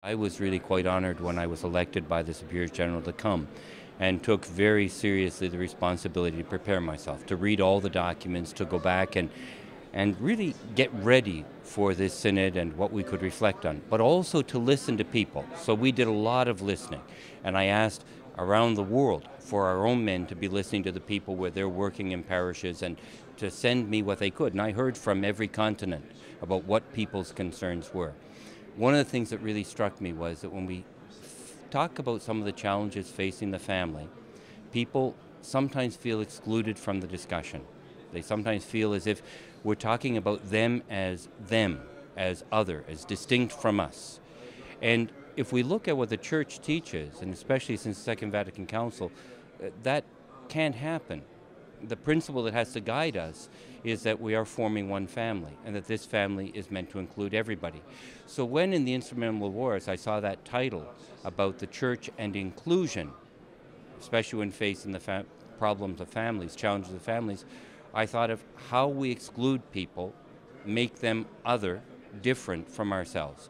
I was really quite honored when I was elected by the Superior General to come and took very seriously the responsibility to prepare myself, to read all the documents, to go back and really get ready for this synod and what we could reflect on, but also to listen to people. So we did a lot of listening, and I asked around the world for our own men to be listening to the people where they're working in parishes and to send me what they could. And I heard from every continent about what people's concerns were. One of the things that really struck me was that when we talk about some of the challenges facing the family, people sometimes feel excluded from the discussion. They sometimes feel as if we're talking about them, as other, as distinct from us. And if we look at what the Church teaches, and especially since the Second Vatican Council, that can't happen. The principle that has to guide us is that we are forming one family, and that this family is meant to include everybody. So when in the Instrumental Wars I saw that title about the Church and inclusion, especially when facing the problems of families, challenges of families, I thought of how we exclude people, make them other, different from ourselves.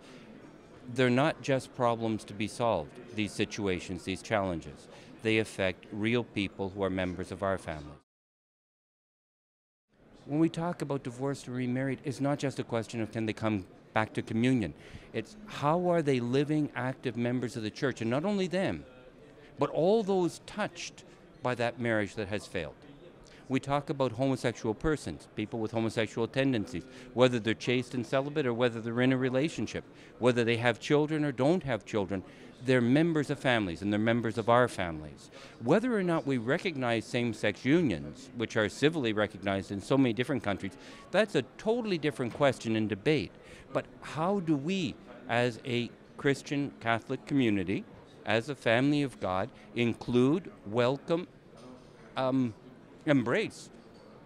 They're not just problems to be solved, these situations, these challenges. They affect real people who are members of our family. When we talk about divorced or remarried, it's not just a question of can they come back to communion. It's how are they living active members of the Church, and not only them, but all those touched by that marriage that has failed. We talk about homosexual persons, people with homosexual tendencies, whether they're chaste and celibate or whether they're in a relationship, whether they have children or don't have children. They're members of families, and they're members of our families. Whether or not we recognize same-sex unions, which are civilly recognized in so many different countries, that's a totally different question and debate. But how do we, as a Christian Catholic community, as a family of God, include, welcome, embrace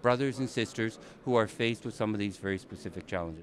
brothers and sisters who are faced with some of these very specific challenges?